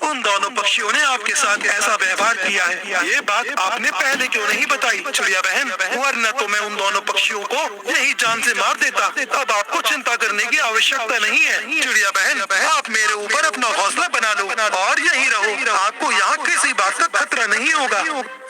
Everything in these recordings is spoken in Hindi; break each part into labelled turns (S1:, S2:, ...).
S1: उन दोनों पक्षियों ने आपके साथ ऐसा व्यवहार किया है। ये बात आपने पहले क्यों नहीं बताई चिड़िया बहन? वरना तो मैं उन दोनों पक्षियों को यही जान से मार देता। अब आपको चिंता करने की आवश्यकता नहीं है चिड़िया बहन। आप मेरे ऊपर अपना हौसला बना लो और यही रहो। आपको यहाँ किसी बात का खतरा नहीं होगा।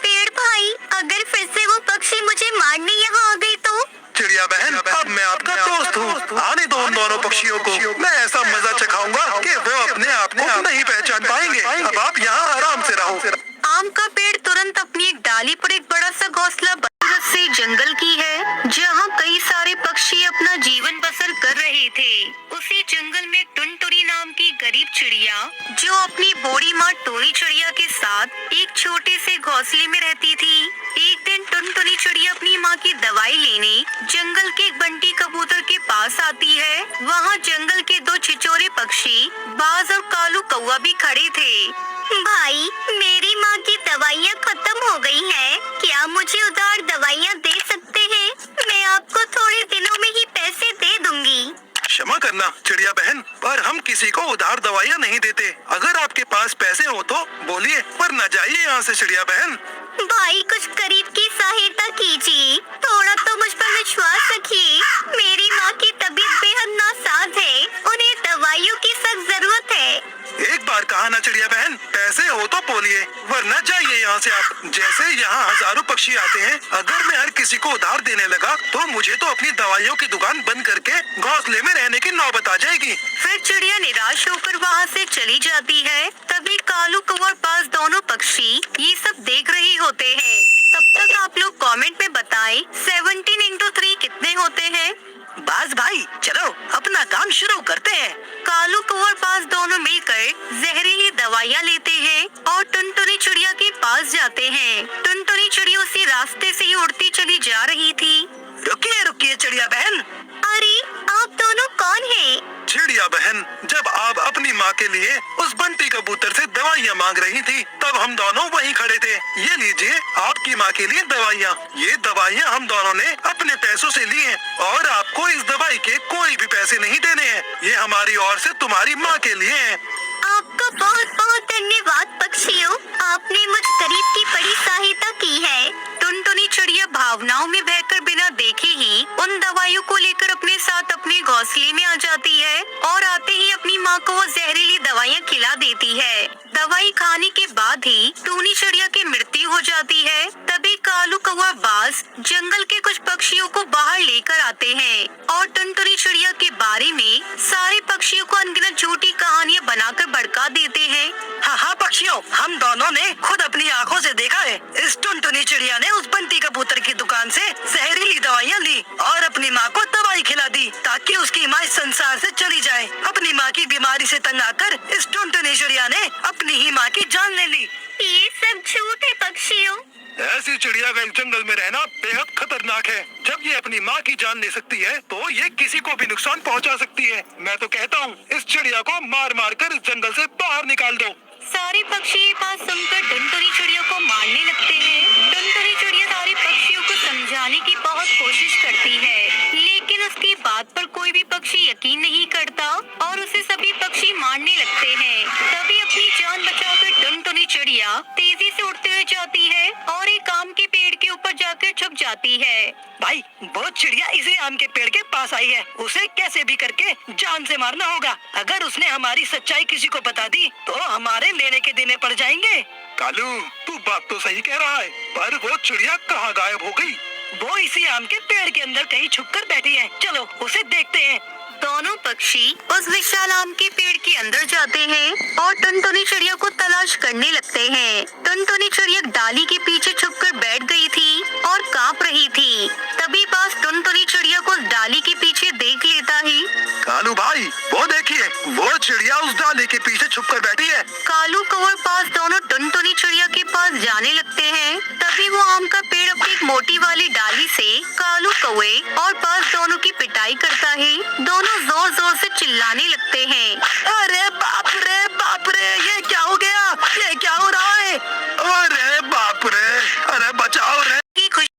S2: पेड़ भाई, अगर फिर से वो पक्षी मुझे मारने यहाँ आ गई तो?
S1: चिड़िया बहन, अब मैं आपका दोस्त हूँ। आने दो उन दोनों पक्षियों को। मैं ऐसा मजा चखाऊंगा कि वो अपने आप को नहीं पहचान पाएंगे। अब आप यहाँ आराम से रहो।
S2: आम का पेड़ तुरंत अपनी एक डाली पर एक बड़ा सा घोंसला बरगद से जंगल की है, जहाँ कई सारे पक्षी अपना जीवन बसर कर रहे थे। उसी जंगल में टुनटुनी नाम की गरीब चिड़िया, जो अपनी बूढ़ी माँ टोनी चिड़िया के साथ एक छोटे से घोंसले में रहती थी। एक दिन टुनटुनी चिड़िया अपनी माँ की दवाई लेने जंगल के एक बंटी कबूतर के पास आती है। वहाँ जंगल के दो छिछोरे पक्षी बाज और कालू कौवा भी खड़े थे। भाई, मेरी माँ की दवाइयाँ खत्म हो गई हैं। क्या मुझे उधार दवाइयाँ दे सकते हैं? मैं आपको थोड़े दिनों में ही पैसे दे दूंगी।
S1: क्षमा करना चिड़िया बहन, पर हम किसी को उधार दवाइयाँ नहीं देते। अगर आपके पास पैसे हो तो बोलिए, वरना जाइए यहाँ से चिड़िया बहन।
S2: भाई, कुछ गरीब की सहायता कीजिए। थोड़ा तो मुझ पर विश्वास रखिए। मेरी माँ की तबीयत बेहद नासाज है। उन्हें दवाइयों की सख्त जरूरत है।
S1: एक बार कहा ना चिड़िया बहन, पैसे हो तो बोलिए, वरना जाइए यहाँ से आप। जैसे यहाँ हजारों पक्षी आते हैं, अगर मैं हर किसी को उधार देने लगा तो मुझे तो अपनी दवाइयों की दुकान बंद करके घोंसले में रहने की नौबत आ जाएगी।
S2: फिर चिड़िया निराश होकर वहाँ से चली जाती है। तभी कालू कौवा और बाज दोनों पक्षी ये सब देख रहे होते हैं। तब तक आप लोग कमेंट में बताएं 17 इंटू 3 कितने होते हैं?
S3: बाज भाई, चलो अपना काम शुरू करते हैं।
S2: कालू कौवा और बाज दोनों मिलकर जहरीली दवाइयाँ लेते हैं और टुनटुनी चिड़िया के पास जाते हैं। टुनटुनी चिड़िया उसी रास्ते से ही उड़ती चली जा रही थी।
S3: रुकिए रुकिए चिड़िया बहन।
S2: अरे, आप दोनों कौन हैं?
S1: चिड़िया बहन, जब आप अपनी माँ के लिए उस बंटी कबूतर से दवाइयाँ मांग रही थी, तब हम दोनों वहीं खड़े थे। ये लीजिए आपकी माँ के लिए दवाइयाँ। ये दवाइयाँ हम दोनों ने अपने पैसों से ली हैं और आपको इस दवाई के कोई भी पैसे नहीं देने हैं। ये हमारी ओर से तुम्हारी माँ के लिए है।
S2: आपका बहुत बहुत धन्यवाद पक्षियों। आपने मुझ गरीब की बड़ी सहायता की है। टुनटुनी चिड़िया भावनाओं में बहकर बिना देखे ही उन दवाइयों को लेकर अपने साथ अपने घोंसले में आ जाती है और आते ही अपनी माँ को वो जहरीली दवाइयाँ खिला देती है। दवाई खाने के बाद ही टूनी चिड़िया की मृत्यु हो जाती है। तभी कालू कौवा बाज जंगल के कुछ पक्षियों को बाहर लेकर आते हैं और टुनटुनी चिड़िया के बारे में सारे पक्षियों को अनगिनत झूठी कहानियाँ बनाकर भड़का देते हैं।
S3: हाँ पक्षियों, हम दोनों ने खुद अपनी आँखों से देखा है। इस टुनटुनी चिड़िया ने उस बंटी कबूतर की दुकान से जहरीली दवाइयाँ ली और अपनी माँ को दवाई खिला दी ताकि उसकी माँ इस संसार से चली जाए। अपनी माँ की बीमारी से तंग आकर इस टुनटुनी चिड़िया ने अपनी ही माँ की जान ले ली।
S2: ये सब झूठ है पक्षियों।
S1: ऐसी चिड़िया का जंगल में रहना बेहद खतरनाक है। जब ये अपनी माँ की जान ले सकती है तो ये किसी को भी नुकसान पहुँचा सकती है। मैं तो कहता हूँ इस चिड़िया को मार मार कर इस जंगल से बाहर निकाल दो।
S2: सारे पक्षी ये बात सुनकर टुनटुनी चिड़िया को मारने लगते हैं। टुनटुनी चिड़िया सारे पक्षियों को समझाने की बहुत कोशिश करती है, लेकिन उसकी बात पर कोई भी पक्षी यकीन नहीं करता और उसे सभी पक्षी मारने लगते हैं। तभी अपनी जान बचाकर टुनटुनी चिड़िया तेजी से उड़ते हुए जाती है और एक आम के पेड़ के ऊपर जाकर छुप जाती है।
S3: भाई, वो चिड़िया इसी आम के पेड़ के पास आई है। उसे कैसे भी करके जान से मारना होगा। अगर उसने हमारी सच्चाई किसी को बता दी तो हमारे लेने के देने पड़ जाएंगे।
S1: कालू, तू बात तो सही कह रहा है, पर वो चिड़िया कहाँ गायब हो गई?
S3: वो इसी आम के पेड़ के अंदर कहीं छुपकर बैठी है। चलो उसे देखते हैं।
S2: दोनों पक्षी उस विशाल आम के पेड़ के अंदर जाते हैं और टुनटुनी चिड़िया को तलाश करने लगते हैं। टुनटुनी चिड़िया डाली के पीछे छुपकर बैठ गई थी और कांप रही थी। तभी बाज टुनटुनी चिड़िया को डाली के पीछे देख लेता ही।
S1: कालू भाई, वो देखिए, वो चिड़िया उस डाली के पीछे छुपकर बैठी है।
S2: कालू कौवा बाज दोनों टुनटुनी चिड़िया के पास जाने लगते हैं। तभी वो आम का पेड़ अपनी एक मोटी वाली डाली से कालू कौवे और बाज दोनों की पिटाई करता है। दोनों जोर जोर से चिल्लाने लगते हैं।
S3: अरे बाप रे, ये क्या